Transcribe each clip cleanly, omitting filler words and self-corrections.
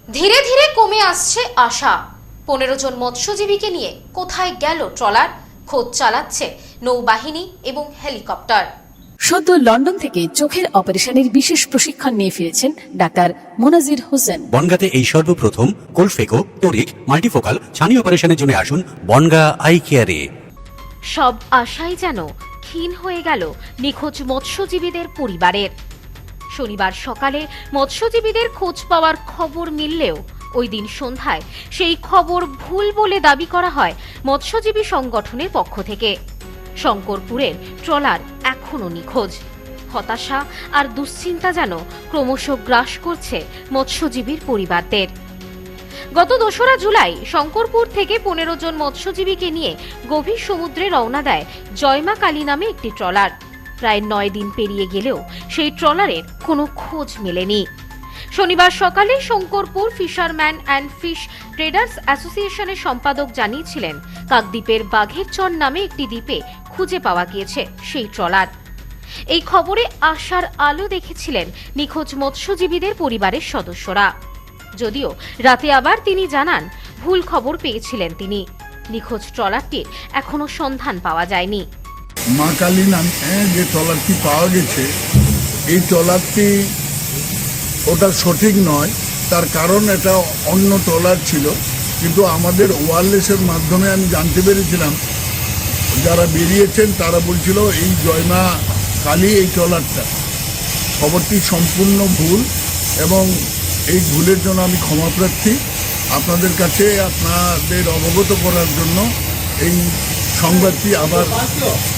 ধীরে ধীরে কমে আসছে আশা। 15 জন মৎস্যজীবীকে নিয়ে কোথায় গেল ট্রলার? খোঁজ চালাচ্ছে নৌবাহিনী এবং হেলিকপ্টার। সদ্য লন্ডন থেকে চোখের অপারেশনের বিশেষ প্রশিক্ষণ নিয়ে ফিরেছেন ডাক্তার মোনাজির হোসেন। বনগাঁতে এই সর্বপ্রথম কোলফেকো, টোরিক, মাল্টিফোকাল ছানি অপারেশনের জন্য আসুন বনগাঁ আই কেয়ারে। সব আশাই যেন ক্ষীণ হয়ে গেল নিখোঁজ মৎস্যজীবীদের পরিবারের। শনিবার সকালে মৎস্যজীবীদের খোঁজ পাওয়ার খবর মিললেও ওই দিন সন্ধ্যায় সেই খবর ভুল বলে দাবি করা হয় মৎস্যজীবী সংগঠনের পক্ষ থেকে। শঙ্করপুরের ট্রলার এখনো নিখোঁজ। হতাশা আর দুশ্চিন্তা যেন ক্রমশ গ্রাস করছে মৎস্যজীবীর পরিবারদের। গত 2রা জুলাই শঙ্করপুর থেকে 15 জন মৎস্যজীবীকে নিয়ে গভীর সমুদ্রে রওনা দেয় জয়মা কালী নামে একটি ট্রলার। প্রায় 9 দিন পেরিয়ে গেলেও সেই ট্রলারের কোনো খোঁজ মেলেনি। শনিবার সকালে Shankarpur fisherman and fish traders অ্যাসোসিয়েশনের সম্পাদক জানিয়েছিলেন, কাকদ্বীপের বাঘের চর নামে একটি দ্বীপে খুঁজে পাওয়া গিয়েছে সেই ট্রলার। এই খবরে আশার আলো দেখেছিলেন নিখোঁজ মৎস্যজীবীদের পরিবারের সদস্যরা। যদিও রাতে আবার তিনি জানান ভুল খবর পেয়েছিলেন তিনি। নিখোঁজ ট্রলারটির এখনো সন্ধান পাওয়া যায়নি। মা কালী নামে যে ট্রলারটি পাওয়া গেছে, এই ট্রলারটি ওটা সঠিক নয়। তার কারণ এটা অন্য ট্রলার ছিল, কিন্তু আমাদের ওয়্যারলেসের মাধ্যমে আমি জানতে পেরেছিলাম, যারা বেরিয়েছেন তারা বলছিল এই জয়মা কালী এই ট্রলারটা। খবরটি সম্পূর্ণ ভুল এবং এই ভুলের জন্য আমি ক্ষমাপ্রার্থী। আপনাদের কাছে আপনাদের অবগত করার জন্য এই সংবাদটি আবার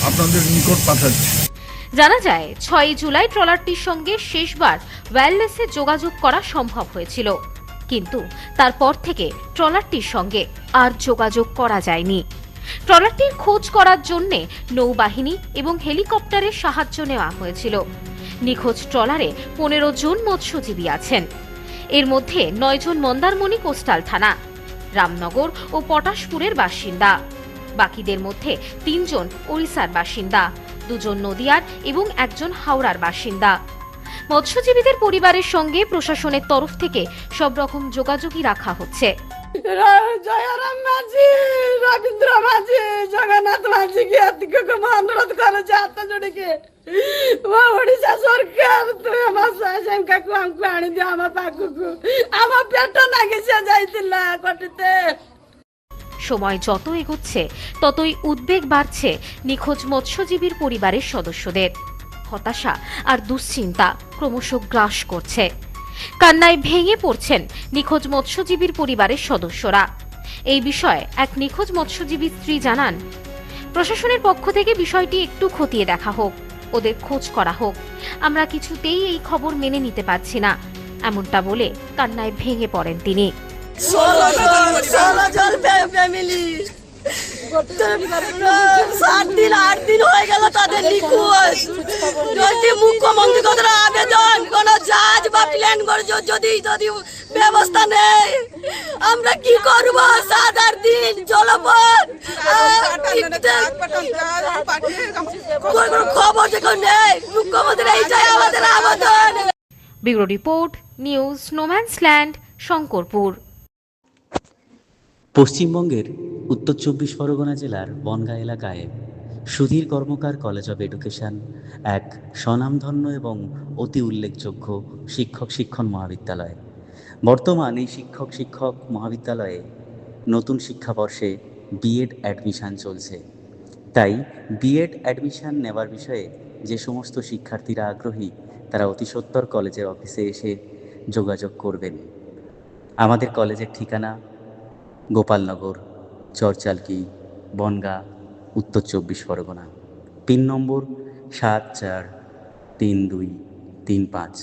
আপনাদের নিকট পাঠাচ্ছি। জানা যায় 6 জুলাই ট্রলারটির সঙ্গে শেষবার ওয়্যারলেসে যোগাযোগ করা সম্ভব হয়েছিল, কিন্তু তারপর থেকে ট্রলারটির সঙ্গে আর যোগাযোগ করা যায়নি। ট্রলারটির খোঁজ করার জন্য নৌবাহিনী এবং হেলিকপ্টারের সাহায্য নেওয়া হয়েছিল। নিখোঁজ ট্রলারে 15 জন মৎস্যজীবী আছেন। এর মধ্যে 9 জন মন্দারমণি কোস্টাল থানা, রামনগর ও পটাশপুরের বাসিন্দা। বাকিদের মধ্যে 3 জন ওড়িশার বাসিন্দা, 2 জন নদিয়ার এবং 1 জন হাওড়ার বাসিন্দা। মৎস্যজীবীদের পরিবারের সঙ্গে প্রশাসনের তরফ থেকে সব রকম যোগাযোগই রাখা হচ্ছে। জয়রাম মাঝি, রবীন্দ্র মাঝি, জগন্নাথ মাঝিকে এতিকে অনুরোধ করেছে হাত যোড়িকে, ওড়িশা সরকার তুই আমার সাহেব কাকু আমাকে আনি দিও আমার পাখুকু, আমার পেট নাগিছে যাইতিলা কটিতে। সময় যত এগোচ্ছে ততই উদ্বেগ বাড়ছে নিখোঁজ মৎস্যজীবীর পরিবারের সদস্যদের। হতাশা আর দুশ্চিন্তা ক্রমশ গ্রাস করছে। কান্নায় ভেঙে পড়ছেন নিখোঁজ মৎস্যজীবীর পরিবারের সদস্যরা। এই বিষয়ে এক নিখোঁজ মৎস্যজীবীর স্ত্রী জানান, প্রশাসনের পক্ষ থেকে বিষয়টি একটু খতিয়ে দেখা হোক, ওদের খোঁজ করা হোক। আমরা কিছুতেই এই খবর মেনে নিতে পারছি না, এমনটা বলে কান্নায় ভেঙে পড়েন তিনি। 16 জন ফ্যামিলি 7 দিন 8 দিন হয়ে গেল তাদের নিখোঁজ। যদি মুখ্যমন্ত্রী কথা আবেদন কোন জাহাজ বা প্লেন করে যদি ব্যবস্থা নেই, আমরা কি করব? 7-8 দিন জলপথ, খবর যখন নেই মুখ্যমন্ত্রী, এইটাই আমাদের আবেদন। Bureau report, news no man's land, Shankarpur. পশ্চিমবঙ্গের উত্তর 24 পরগনা জেলার বনগাঁ এলাকায় সুধীর কর্মকার কলেজ অব এডুকেশন এক স্বনামধন্য এবং অতি উল্লেখযোগ্য শিক্ষণ মহাবিদ্যালয়। বর্তমান এই শিক্ষক মহাবিদ্যালয়ে নতুন শিক্ষাবর্ষে বিএড অ্যাডমিশন চলছে। তাই বিএড অ্যাডমিশন নেওয়ার বিষয়ে যে সমস্ত শিক্ষার্থীরা আগ্রহী, তারা অতি সত্বর কলেজের অফিসে এসে যোগাযোগ করবেন। আমাদের কলেজের ঠিকানা গোপালনগর, চরচালকি, বনগাঁ, উত্তর 24 পরগনা। পিন নম্বর 743235।